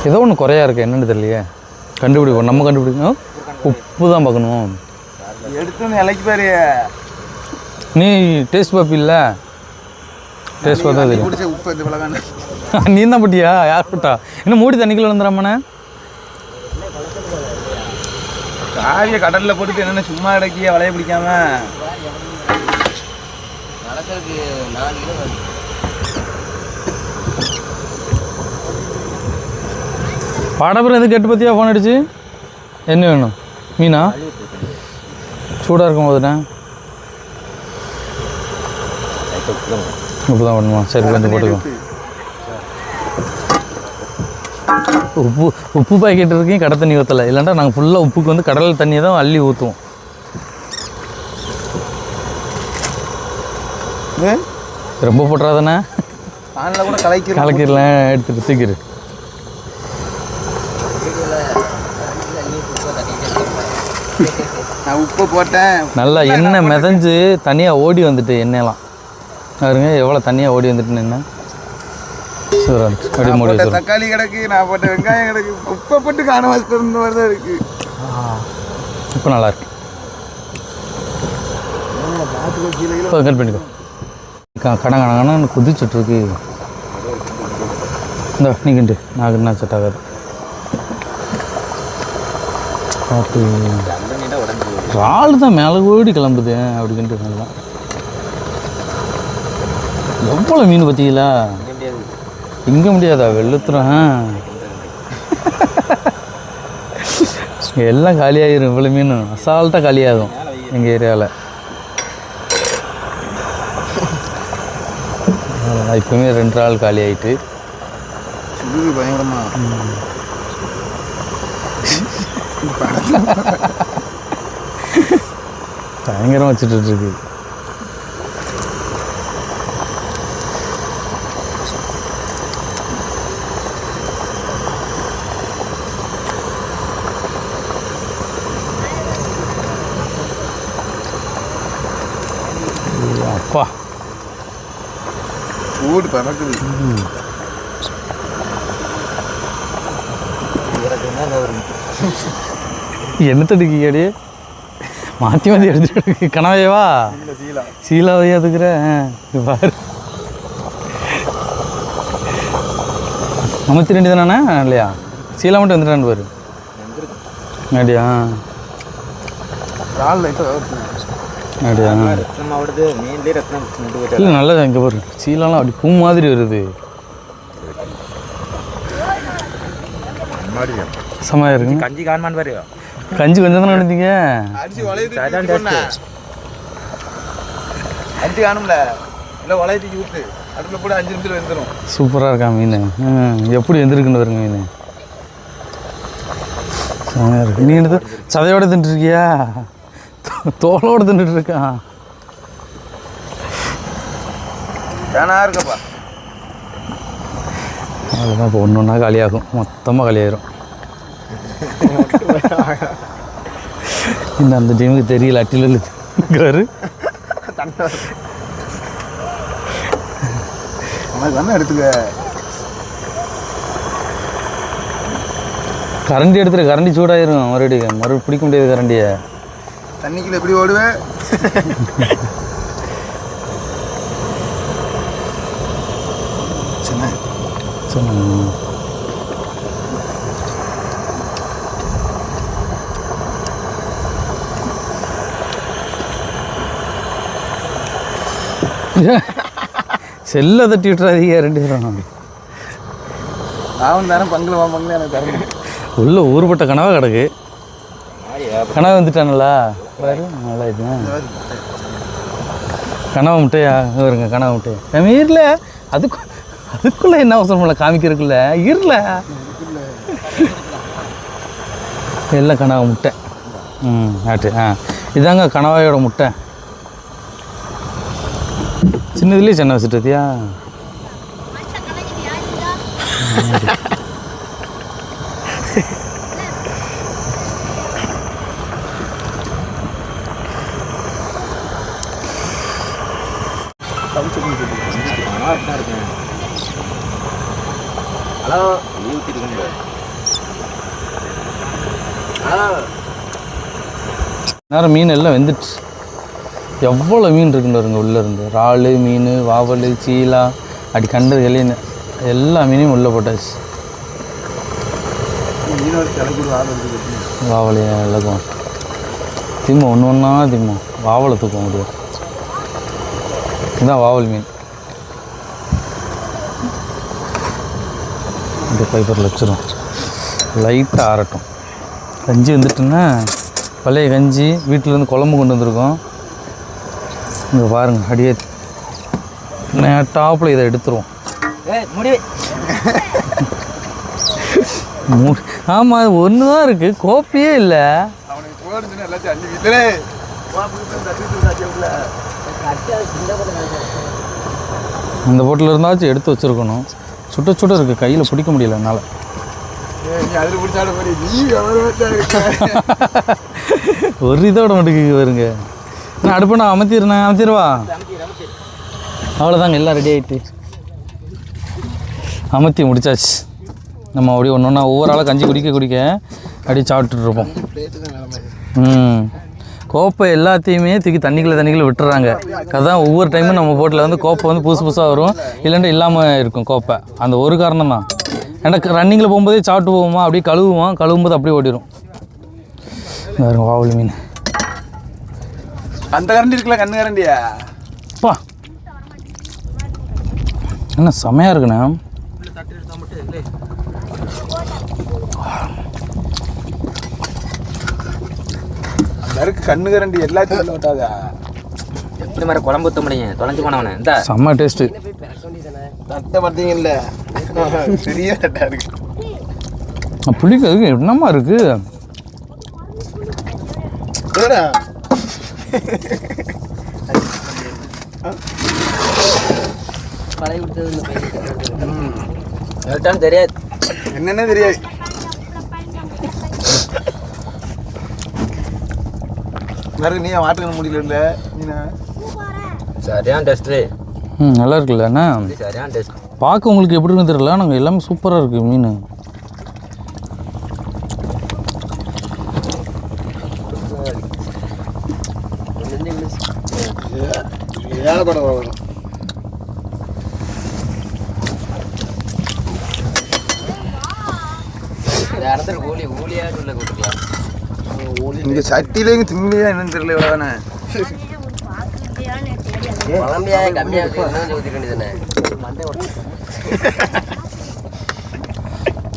[SPEAKER 2] ஏதோ ஒன்று குறையா இருக்கு. என்னென்னு தெரியலையே. கண்டுபிடிப்போம். நம்ம கண்டுபிடிக்கணும். உப்பு தான் பார்க்கணும்.
[SPEAKER 3] எடுத்து இலைக்கு பாரு.
[SPEAKER 2] நீ டேஸ்ட் பார்ப்பி இல்லை? டேஸ்ட் பார்த்தா தெரியும்.
[SPEAKER 3] உப்பு இந்த பழகான
[SPEAKER 2] நீ தான் பட்டியா? யார் பட்டா? இன்னும் மூடி தண்ணிக்குள்ள வந்துடாமண்ணே.
[SPEAKER 3] காவிய கடல்ல போட்டுட்டு என்னென்ன சும்மா கிடக்கிய வலைய பிடிக்காம
[SPEAKER 4] நடக்கிறதுக்கு 4 கிலோ வருது.
[SPEAKER 2] பாடப்புறம் எது கேட்டு பற்றியா ஃபோன் அடிச்சு என்ன வேணும்? மீனா சூடாக இருக்கும் போதுண்ணே உப்பு தான் வேணுமா? சரி கொஞ்சம் போட்டுக்கோ. உப்பு பாக்கெட் இருக்கீங்க, கடை தண்ணி ஊற்றலை. இல்லைன்னா நாங்கள் ஃபுல்லாக உப்புக்கு வந்து கடல் தண்ணியை தான் அள்ளி ஊற்றுவோம். ரொம்ப போட்டுறாதானே
[SPEAKER 3] பானில் கூட
[SPEAKER 2] கலக்கிடலாம். எடுத்துட்டு தூக்கிடு.
[SPEAKER 3] நான் உப்பு போட்டேன்.
[SPEAKER 2] நல்லா எண்ணெய் மிதஞ்சு தனியாக ஓடி வந்துட்டு எண்ணெயெல்லாம் பாருங்க எவ்வளோ தனியாக ஓடி வந்துட்டு என்ன சூப்பராக அப்படி மூடி வச்சிடும்.
[SPEAKER 3] தக்காளி கிடக்கு, நான் போட்ட வெங்காயம் கிடக்கு, உப்பை போட்டு காண வச்சுட்டு இருந்த மாதிரி தான் இருக்கு.
[SPEAKER 2] இப்போ நல்லா இருக்கு. இப்போ கட் பண்ணிக்கோ. கடங்கடங்கன்னு குதிச்சுட்ருக்கு. இந்த நீங்கண்டு நான் என்ன செட் ஆகாது. பார்த்து ராள் தான் மேலே ஓடி கிளம்புது அப்படின்ட்டு நல்லா. எவ்வளோ மீன் பார்த்தீங்களா? இங்க முடியாதா? வெளுத்துறோம். எல்லாம் காலியாகிடும். இவ்வளோ மீன் அசால்ட்டாக காலியாகும் எங்கள் ஏரியாவில். இப்போவுமே 2 நாள் காலி ஆகிட்டு
[SPEAKER 3] பயங்கரமா
[SPEAKER 2] பயங்கரமாக வச்சுட்டு இருக்கு. அப்பா
[SPEAKER 3] சூடு பறக்குது.
[SPEAKER 2] என்ன தடுக்கியாடி மாற்றி மாற்றி எடுத்துட்டு கனவையவா சீலாவையா அதுக்குற பாரு. 52 தானே இல்லையா? சீலா மட்டும் வந்துட்டான்னு பாரு. அப்படியா? அப்படியா? இல்லை நல்லது. இங்கே பாரு சீலாலாம் அப்படி பூ மாதிரி வருது. சமையா இருக்கு.
[SPEAKER 4] கஞ்சி காண்மான் பாரு.
[SPEAKER 2] கஞ்சி கொஞ்சம் தானே எடுத்தீங்க.
[SPEAKER 3] அஞ்சு காணும்ல இல்லை வளைய தூக்கி விட்டு அடுப்பில் கூட 5 நிமிஷத்தில் வெந்துடும்.
[SPEAKER 2] சூப்பராக இருக்கா மீன். எப்படி வெந்திருக்குன்னு வருங்க மீன். செமையாக இருக்கு. நீ எடுத்து சதையோடு தின்ட்டுருக்கியா? தோலோடு தின்னுட்டு இருக்கான்.
[SPEAKER 3] ஏன்னா இருக்கப்பா
[SPEAKER 2] அதுதான் இப்போ ஒன்று ஒன்றா காலியாகும். மொத்தமாக காலியாயிரும். இந்த அந்த டைமுக்கு தெரியல. அட்டில் இருக்காரு
[SPEAKER 3] தானே எடுத்துக்க.
[SPEAKER 2] கரண்டி எடுத்துரு. கரண்டி சூடாயிரும். மறுபடியும் பிடிக்க முடியாது கரண்டியை.
[SPEAKER 3] தண்ணிக்குள்ள எப்படி ஓடுவேன்?
[SPEAKER 2] செல்லை தட்டி விட்டுறாதீங்க 2 பேரும்.
[SPEAKER 3] அவன் தானே பங்குல எனக்கு தரணும்.
[SPEAKER 2] உள்ள ஊறுபட்ட கனவா கிடக்கு. கனவு வந்துட்டானுங்களா பாரு. நல்லா இது கனவா முட்டையா வருங்க. கனவா முட்டையா நம்ம ஈரில் அதுக்குள்ளே என்ன அவசரம் இல்லை காமிக்கிறதுக்குள்ள ஈரில் எல்லாம் கனவா முட்டை. ஆட்டு இதாங்க கனவாயோட முட்டை. சின்னதுலேயே சின்ன வச்சுட்டியா?
[SPEAKER 4] ஹலோ ஊற்றிட்டு
[SPEAKER 2] நேரம் மீன் எல்லாம் வெந்துடுச்சு. எவ்வளோ மீன் இருக்குன்னு வருங்க. உள்ளேருந்து இறால், மீன், வாவல், சீலா, அப்படி கண்டது எல்லாம் எல்லா மீனையும் உள்ளே போட்டாச்சு. வாவல் எல்லாக்கும் திம்ம ஒன்று ஒன்றா திம்ம வாவலை தூக்க முடியும். இதுதான் வாவல் மீன். இந்த பைப்பரில் வச்சிடும், லைட்டாக ஆறட்டும். கஞ்சி வந்துட்டுன்னா பழைய கஞ்சி வீட்டிலேருந்து குழம்பு கொண்டு வந்திருக்கோம். இங்கே பாருங்கள், அடியே டாப்பில் இதை எடுத்துருவோம். ஆமாம், அது ஒன்று தான் இருக்குது, கோப்பையே இல்லை. அந்த போட்டில் இருந்தாச்சும் எடுத்து வச்சுருக்கணும். சுட்ட சுட்ட இருக்குது, கையில் பிடிக்க முடியல என்னால். ஒரு இதோட மட்டும் வருங்க. நான் அடுப்பை நான் அமைத்திருவா. அவ்வளோதாங்க, எல்லாம் ரெடி ஆகிட்டு அமர்த்தி முடிச்சாச்சு. நம்ம அப்படியே ஒன்று ஒன்றா ஒவ்வொரு ஆளாக கஞ்சி குடிக்க அப்படியே சாப்பிட்டுருப்போம். கோப்பை எல்லாத்தையுமே தூக்கி தண்ணிக்குள்ளே விட்டுறாங்க. அதான் ஒவ்வொரு டைமும் நம்ம போட்டில் வந்து கோப்பை வந்து புதுசாக வரும், இல்லைன்ட்டு இல்லாமல் இருக்கும் கோப்பை. அந்த ஒரு காரணம் தான். ஏன்னா ரன்னிங்கில் போகும்போதே சாப்பிட்டு போவோமா, அப்படியே கழுவும்போது அப்படியே ஓடிடும். வேறு வாவல் மீன்
[SPEAKER 3] அந்த கரண்டி இருக்குல்ல, கண்ணு கரண்டியா
[SPEAKER 2] அப்பா, என்ன செமையாக இருக்குண்ணே.
[SPEAKER 3] கண்ணு கரண்டி எல்லாத்தையும் விட்டாதா?
[SPEAKER 4] எப்படி மாதிரி குழம்பு ஊற்ற முடியும்? தொலைஞ்சு போனவனே இந்த
[SPEAKER 2] செம்ம டேஸ்ட்டு.
[SPEAKER 3] தட்டை பார்த்தீங்கல்ல, பெரிய தட்டா இருக்கு.
[SPEAKER 2] புளிக்கிறதுக்கு என்னமா இருக்கு?
[SPEAKER 4] தெரியாது,
[SPEAKER 3] என்னன்னே தெரியாது. நீ மாட்டுக்க முடியல.
[SPEAKER 4] சரியான டெஸ்ட்டு.
[SPEAKER 2] நல்லா இருக்குல்ல அண்ணா?
[SPEAKER 4] சரியான டெஸ்ட்.
[SPEAKER 2] பார்க்க உங்களுக்கு எப்படி இருக்குன்னு தெரியல, நாங்கள் எல்லாமே சூப்பராக இருக்குது மீன்.
[SPEAKER 3] ஏழப்படம் வரும். இங்கே சட்டியில இங்கே திம்மியா என்னன்னு தெரியல. எவ்வளோதானே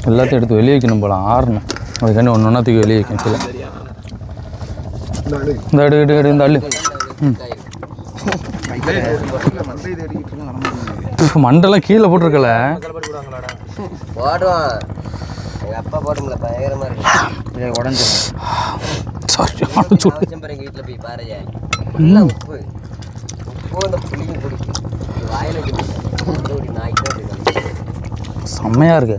[SPEAKER 2] எல்லாத்தையும் எடுத்து வெளியே வைக்கணும் போல, ஆறணும். அதுக்காண்டி ஒன்று ஒன்றா தூக்கி வெளியே வைக்கணும். சில இந்த எடு இந்த அள்ளு. மண்டெல்லாம் கீழே போட்டிருக்கல.
[SPEAKER 4] போடுவான் எங்கள் அப்பா போடுங்களா, பயங்கரமாக இருக்கு. உடஞ்சிடும்.
[SPEAKER 2] சாரி,
[SPEAKER 4] வீட்டில் போய் பாருங்க, எல்லாம் உப்பு அந்த புளியும் பிடிக்கும். வாயில்
[SPEAKER 2] செம்மையாக இருக்கு.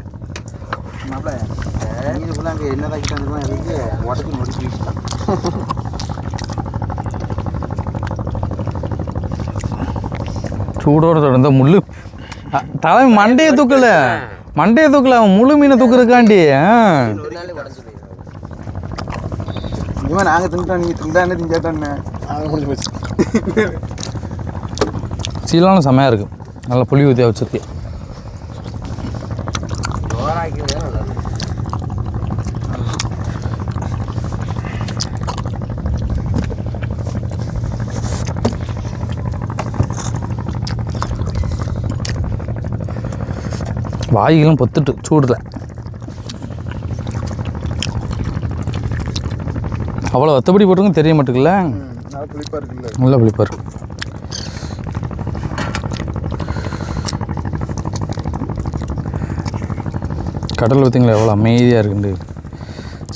[SPEAKER 2] சூடோட தொடர்ந்த முள்ளு தலைமை மண்டையை தூக்கல, அவன் முழு மீனை தூக்குறதுக்காண்டி.
[SPEAKER 3] நாங்கள் தின்ட்டோம், நீங்கள் திண்டானே திஞ்சாட்டோன்னு முடிஞ்சு போச்சு.
[SPEAKER 2] சீலான செம்மையாக இருக்குது, நல்லா புளி ஊற்றியா வச்சுருக்கேன். வாய்களும் பொத்துட்டு சூடுல அவ்வளோ வத்தப்படி போட்டிருக்கும், தெரிய மாட்டேங்குல்ல. நல்லா புளிப்பாக இருக்கு. கடல் பார்த்தீங்களா எவ்வளோ அமைதியாக இருக்குண்டு,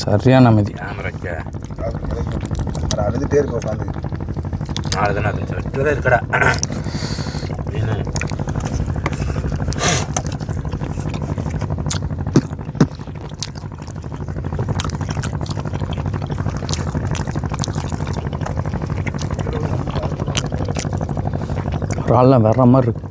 [SPEAKER 2] சரியான அமைதி.
[SPEAKER 3] அழுதுகிட்டே இருக்கும் உட்காந்து.
[SPEAKER 4] இருக்கடா
[SPEAKER 2] இறால்லாம் வேற மாதிரி இருக்கு.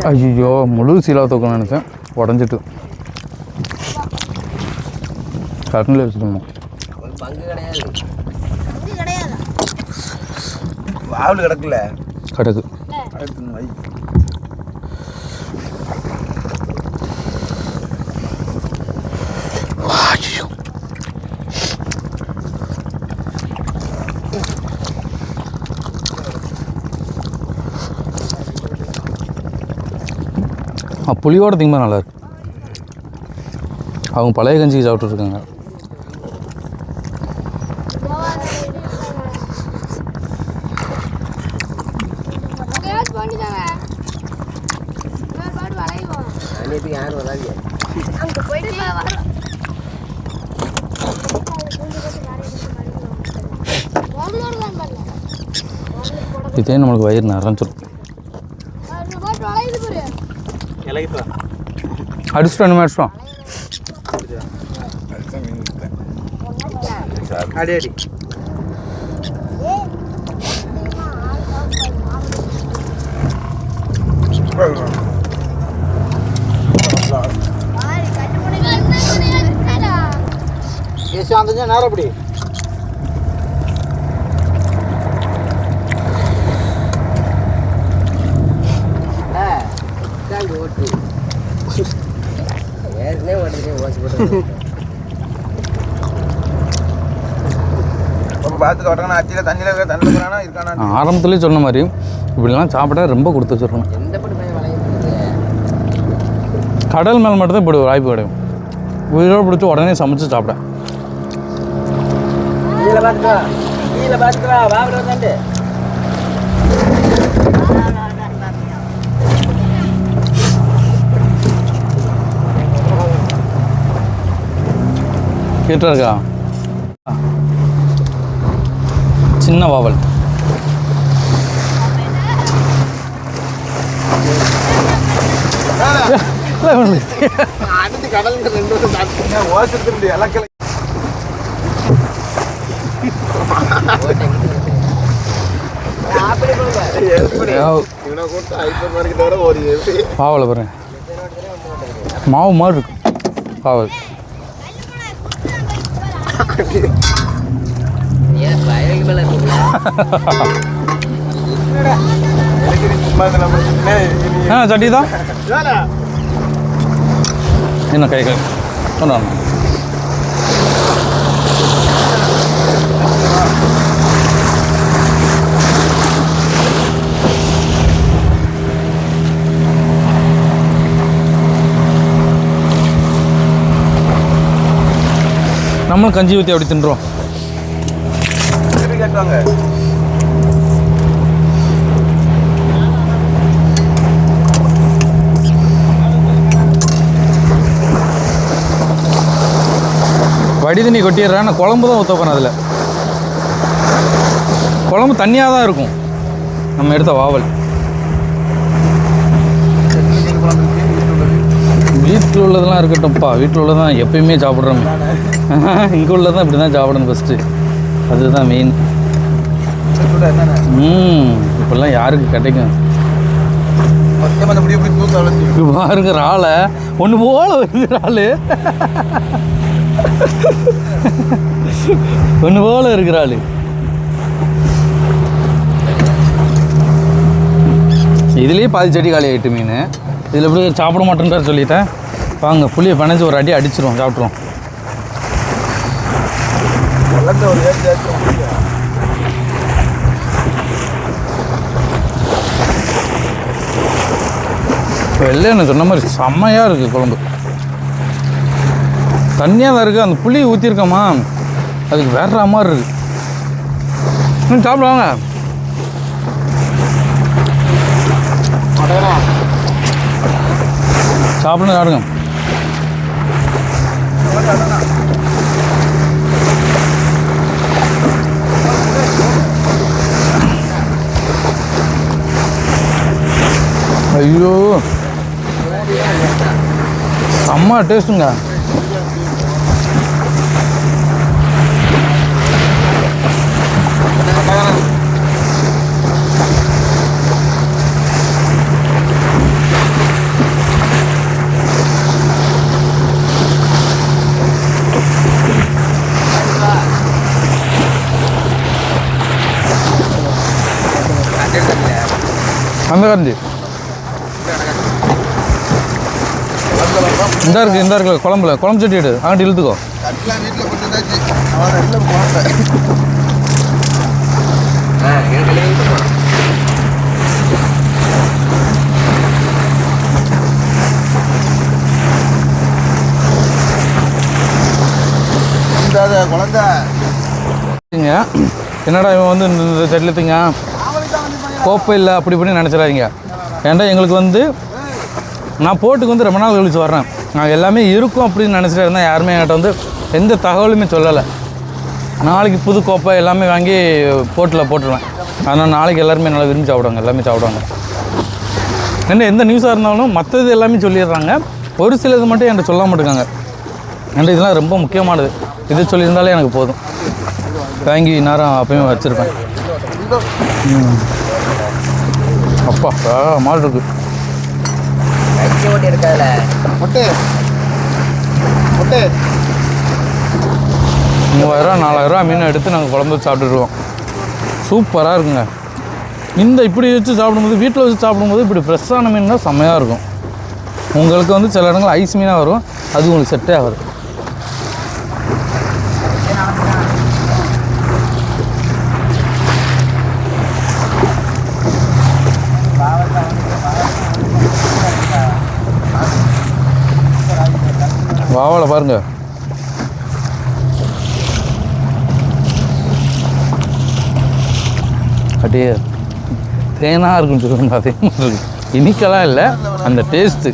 [SPEAKER 2] ஐயோ, முழு சீலா தூக்கணும்னு நினச்சேன், உடஞ்சிட்டு கரண்டில் வச்சுக்கணும்.
[SPEAKER 4] பங்கு கிடையாது.
[SPEAKER 5] இது கிடையாதா?
[SPEAKER 3] வாவல் கிடக்குல
[SPEAKER 2] கிடக்கு.
[SPEAKER 3] அடுத்து வை.
[SPEAKER 2] புளியோட திங்கமா நல்லா இருக்கு. அவங்க பழைய கஞ்சி சாப்பிட்டுருக்காங்க.
[SPEAKER 4] அன்னைக்கு யாரும் வராங்க.
[SPEAKER 5] அங்க போயிட்டு வரோம்.
[SPEAKER 2] இதே நம்மளுக்கு வயிறு நிறைஞ்சிடும். அடிச்சுட்டு வேணுமா அடிச்சிட்டோம்.
[SPEAKER 3] அடி அடி அந்த நேரம் அப்படி
[SPEAKER 4] ஓட்டு ஏற்கனவே ஓட்டுறதே ஓட்டு போட்டு
[SPEAKER 3] பார்த்துட்டு வரணும். அச்சியில் தண்ணியில் தண்ணி இருக்கானா
[SPEAKER 2] ஆரம்பத்துலேயே சொன்ன மாதிரி இப்படிலாம் சாப்பிட்டா ரொம்ப கொடுத்து வச்சிடணும்.
[SPEAKER 4] எந்த பட்டு பையன் வளையுது.
[SPEAKER 2] கடல் மேல் மட்டும்தான் இப்படி ஒரு வாய்ப்பு கிடைக்கும். உயிரோடு பிடிச்சி உடனே சமைச்சு சாப்பிட.
[SPEAKER 4] கீழே பார்த்துக்கா வாவிட வந்தாண்டு
[SPEAKER 2] கிட்ட இருக்கா சின்ன வாவல்.
[SPEAKER 3] அடுத்து கடலுக்கு 2 வருஷம் சாப்பிட்டீங்க. ஓசத்துக்கு இலக்கலை
[SPEAKER 2] பாவலை பாருங்க. மாவு மாதிரி இருக்கு பாவல்.
[SPEAKER 4] ஏன் வயலுக்கு மேலே
[SPEAKER 2] சட்டி தான் என்ன கை கை சொன்னாங்க. நம்மளும் கஞ்சி ஊற்றி அப்படி தின்றோம்.
[SPEAKER 3] கேட்டுவாங்க.
[SPEAKER 2] வடி தண்ணி கொட்டிடுறேன். நான் குழம்பு தான் ஊற்ற போகிறேன். அதில் குழம்பு தண்ணியாக தான் இருக்கும். நம்ம எடுத்த வாவல் வீட்டில் உள்ளதெல்லாம் இருக்கட்டும்ப்பா. வீட்டில் உள்ளதான் எப்பயுமே சாப்பிட்றோம். இங்கே உள்ளதான் இப்படி தான் சாப்பிடணும் ஃபஸ்ட்டு. அதுதான் மெயின். இப்பெல்லாம் யாருக்கு கிடைக்கும்? பாருங்க இறாலை ஒன்று போல வருது. இறால் ஒன்று போல இருக்கிறாள். இதுலேயே பாதி செடி காலி ஆகிட்டு மீன். இதில் எப்படி சாப்பிட மாட்டேன்றார் சொல்லிட்டேன். வாங்க புளியை பிணைஞ்சி ஒரு அடி அடிச்சிரும் சாப்பிட்ருவோம். வெள்ளை என்ன சொன்ன மாதிரி செம்மையாக இருக்குது குழம்பு. தண்ணியாக தான் இருக்குது. அந்த புளி ஊற்றிருக்கோமா அதுக்கு வேற மாதிரி இருக்குது. சாப்பிடுவாங்க. சாப்பிடுங்க சாப்பிடுங்க. ஐயோ செம்ம டேஸ்ட்டுங்க. கரண்டி இந்த இருக்கு குழம்புல குழம்பு சட்டி எடு ஆண்டி இழுத்துக்கோ.
[SPEAKER 3] கட்டெல்லாம் வீட்டில் போட்டுதாச்சு. அவன் இல்லை போட்டேன். குழந்தை
[SPEAKER 2] என்னடா இவன் வந்து இந்த சட்டியில் திங்க கோப்பை இல்லை அப்படி இப்படின்னு நினச்சிடாதீங்க. ஏன்டா எங்களுக்கு வந்து நான் போட்டுக்கு வந்து ரொம்ப நாள் கழிச்சு வர்றேன். நான் எல்லாமே இருக்கும் அப்படின்னு நினச்சிட்டு இருந்தேன். யாருமே என்கிட்ட வந்து எந்த தகவலுமே சொல்லலை. நாளைக்கு புது கோப்பை எல்லாமே வாங்கி போட்டில் போட்டுருவேன். அதனால் நாளைக்கு எல்லாருமே நல்லா விரும்பி சாப்பிடுவாங்க, எல்லாமே சாப்பிடுவாங்க. என்ன எந்த நியூஸாக இருந்தாலும் மற்றது எல்லாமே சொல்லிடுறாங்க, ஒரு சிலது மட்டும் என்கிட்ட சொல்ல மாட்டேங்காங்க. என்கிட்ட இதெல்லாம் ரொம்ப முக்கியமானது, இது சொல்லியிருந்தாலே எனக்கு போதும். வாங்கி நேரம் அப்பயும் வச்சுருப்பேன். அப்பா மாடு இருக்கு.
[SPEAKER 4] ஓட்டி இருக்காதுல
[SPEAKER 3] முட்டை
[SPEAKER 2] 3000 4000 மீன் எடுத்து நாங்கள் குழம்பு வச்சு சாப்பிட்டுருவோம். சூப்பராக இருக்குங்க. இந்த இப்படி வச்சு சாப்பிடும்போது, வீட்டில் வச்சு சாப்பிடும்போது இப்படி ஃப்ரெஷ்ஷான மீன் தான் செம்மையாக இருக்கும். உங்களுக்கு வந்து சில இடங்கள் ஐஸ் மீனாக வரும், அது உங்களுக்கு செட்டே ஆகாது. வாவலை பாருங்க, அப்படியே தேனாக இருக்குன்னு சொல்லுவாங்க. அதே மாதிரி இருக்கு. இனிக்கெல்லாம் இல்லை, அந்த டேஸ்ட்டு